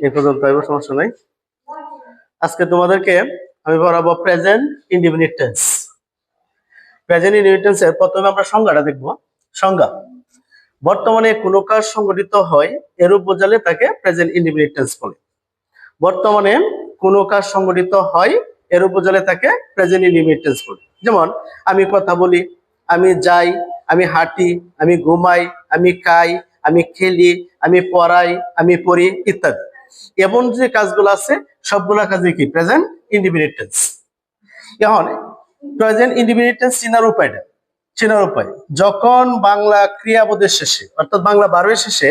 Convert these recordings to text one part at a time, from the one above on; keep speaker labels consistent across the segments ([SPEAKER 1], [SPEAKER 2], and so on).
[SPEAKER 1] এই পর্যন্ত সমস্যা নাই। আজকে তোমাদেরকে আমি পড়াবো present indefinite tense. Present indefinite টেন্সের প্রথমে আমরা সংজ্ঞাটা দেখব। সংজ্ঞা: বর্তমানে কোনো কাজ সংঘটিত হয় এরূপ বোঝালে তাকে প্রেজেন্ট ইনডিফিনিট টেন্স বলে। বর্তমানে কোনো কাজ সংঘটিত হয় এরূপ বোঝালে তাকে প্রেজেন্ট ইনডিফিনিট টেন্স বলে। যেমন আমি কথা বলি, আমি যাই, আমি হাঁটি, আমি ঘুমাই, আমি খাই, আমি খেলি, আমি পড়াই, আমি পড়ি ইত্যাদি। এমন যে কাজগুলো আছে সবগুলা কাজে কি প্রেজেন্ট ইনডিফিনিট টেন্স। এখন প্রেজেন্ট ইনডিফিনিট টেন্স চেনার উপায় যখন বাংলা ক্রিয়াপদের শেষে অর্থাৎ বাংলা ভার্বের শেষে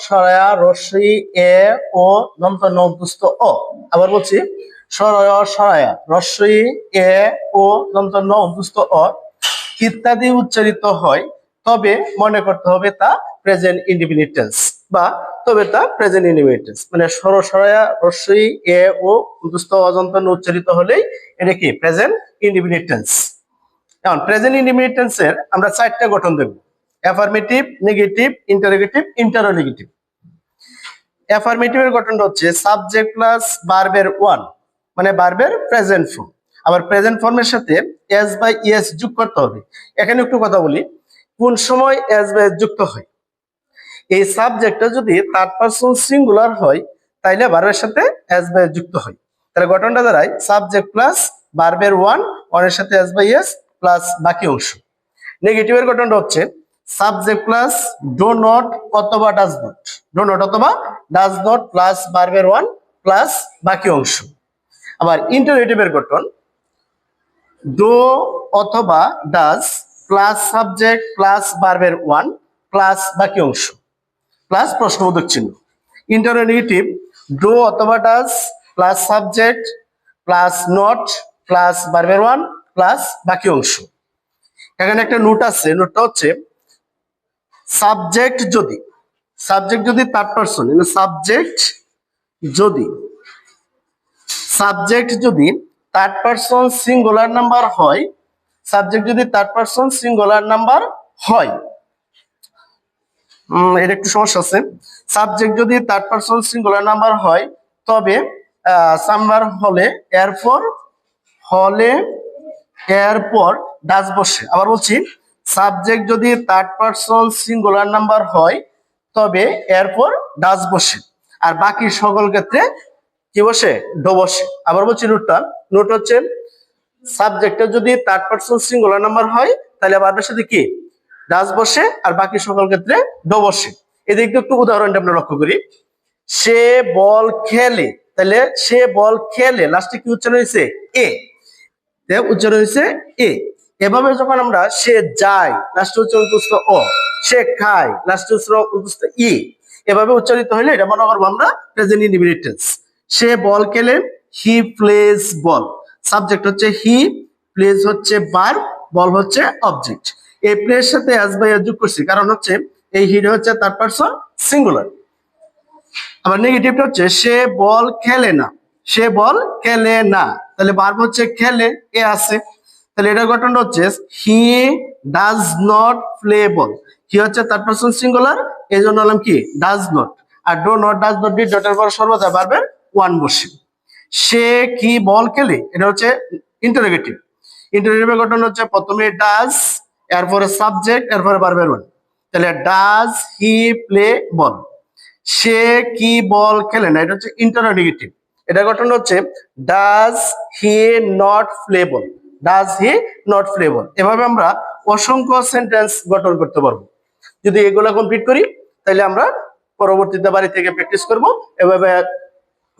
[SPEAKER 1] সরয়া রস্যই এ ও দন্ত ন অভ্যস্ত অ, আবার বলছি সরয়া রস্যই এ ও দন্ত ন অভ্যস্ত অ ইত্যাদি উচ্চারিত হয়, তবে মনে করতে হবে তা প্রেজেন্ট ইনডিফিনিট টেন্স বা তবে তা প্রেজেন্ট ইনডিফিনিট টেন্স। মানে সরয়া রস্যই এ ও অভ্যস্ত অজন্ত ন উচ্চারিত হলেই এটা কি প্রেজেন্ট ইনডিফিনিট টেন্স। এখন প্রেজেন্ট ইনডিফিনিট টেন্সের আমরা চারটা গঠন দেখব: অ্যাফার্মেটিভ, নেগেটিভ, ইন্টারোগেটিভ, ইন্টারোনেগেটিভ। অ্যাফার্মেটিভের গঠনটা হচ্ছে সাবজেক্ট প্লাস ভার্বের ওয়ান, মানে ভার্বের প্রেজেন্ট ফর্ম। আবার প্রেজেন্ট ফর্মের সাথে এস বাই ইএস যোগ করতে হবে। এখানে একটু কথা বলি, কোন সময় এস বাই এস যুক্ত হয়? এই সাবজেক্টটা যদি থার্ড পারসন সিঙ্গুলার হয় তাইলে ভার্বের সাথে এস বাই এস যুক্ত হয়। তাহলে গঠনটা দাঁড়ায় সাবজেক্ট প্লাস ভার্বের ওয়ান, ওয়ানের সাথে এস বাই এস প্লাস বাকি অংশ। নেগেটিভের গঠনটা হচ্ছে সাবজেক্ট প্লাস ডো নট অথবা ডাজ নট, ডো নট অথবা ডাজ নট প্লাস ভার্বের ওয়ান প্লাস বাকি অংশ। আবার ইন্টারোগেটিভের গঠন ডো অথবা ডাজ প্লাস সাবজেক্ট প্লাস ভার্বের ওয়ান প্লাস বাকি অংশ প্লাস প্রশ্নবোধক চিহ্ন। ইন্টারোগেটিভ ডো অথবা does plus subject plus not plus ভার্বের ওয়ান প্লাস বাকি অংশ। এখানে একটা নোট আছে, নোটটা হচ্ছে সাবজেক্ট যদি থার্ড পারসন, সাবজেক্ট যদি থার্ড পারসন সিঙ্গুলার নাম্বার হয়, এটা একটু সমস্যা আছে। সাবজেক্ট যদি থার্ড পারসন সিঙ্গুলার নাম্বার হয় তবে সাম্বার হলে এরপর ডাজ বসে। আবার বলছি, সাবজেক্ট যদি থার্ড পারসন সিঙ্গুলার নাম্বার হয় তবে এরপর ডাজ বসে, আর বাকি সকল ক্ষেত্রে কি বসে? ডো বসে। আবার বলছি নোট হচ্ছে সাবজেক্টটা যদি থার্ড পারসন সিঙ্গুলার নাম্বার হয় তাহলে ভার্বের সাথে কি ডাজ বসে, আর বাকি সকল ক্ষেত্রে ডো বসে। এদিকে একটু উদাহরণটা আমরা লক্ষ্য করি। সে বল খেলে, তাহলে সে বল খেলে লাস্টে কি উচ্চারণ হয়েছে? এ, উচ্চারণ হয়েছে এ। এভাবে যখন আমরা সে যায় লাস্টে উচ্চারণ অ, সে খায় লাস্টে উচ্চারণ ই, এভাবে উচ্চারিত হলে এটা মনে করবো আমরা প্রেজেন্ট ইনডিফিনিট টেন্স। সে বল খেলে, হি প্লেজ বল, সাবজেক্ট হচ্ছে হি, প্লেজ হচ্ছে ভার্ব, বল হচ্ছে অবজেক্ট। এই প্লের সাথে এস বাই এস যোগ করছি কারণ হচ্ছে এই হি হচ্ছে থার্ড পারসন সিঙ্গুলার। আবার নেগেটিভটা হচ্ছে সে বল খেলে না, তাহলে ভার্ব হচ্ছে খেলে, এ আছে। তাহলে এটার গঠনটা হচ্ছে he does not play ball. He হচ্ছে থার্ড পারসন সিঙ্গুলার, এই জন্য হলাম কি ডাজ নট, আর ডো নট ডাজ নট দিয়ে ডটের পর সর্বদা ভার্বের ওয়ান বসে। সে কি বল খেলে, এটা হচ্ছে ইন্টারোগেটিভ। ইন্টারোগেটিভের গঠন হচ্ছে প্রথমে ডাজ, এরপরে সাবজেক্ট, এরপরে ভার্বের ওয়ান। তাহলে ডাজ হি প্লে বল, সে কি বল খেলে না, এটা হচ্ছে ইন্টারোগেটিভ। এটা গঠন হচ্ছে ডাজ হি নট প্লে বল, এভাবে আমরা অসংখ্য সেন্টেন্স গঠন করতে পারবো। যদি এগুলা কমপ্লিট করি তাহলে আমরা পরবর্তীতে বাড়ি থেকে প্র্যাকটিস করব। এভাবে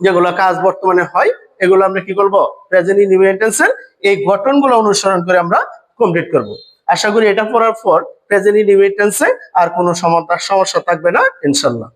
[SPEAKER 1] যেগুলো কাজ বর্তমানে হয় এগুলো আমরা কি করব? প্রেজেন্ট ইনডিফিনিট টেন্সের এই গঠনগুলো অনুসরণ করে আমরা কমপ্লিট করব। আশা করি এটা পড়ার পর প্রেজেন্ট ইনডিফিনিট টেন্সে আর কোনো সমস্যা থাকবে না ইনশাআল্লাহ।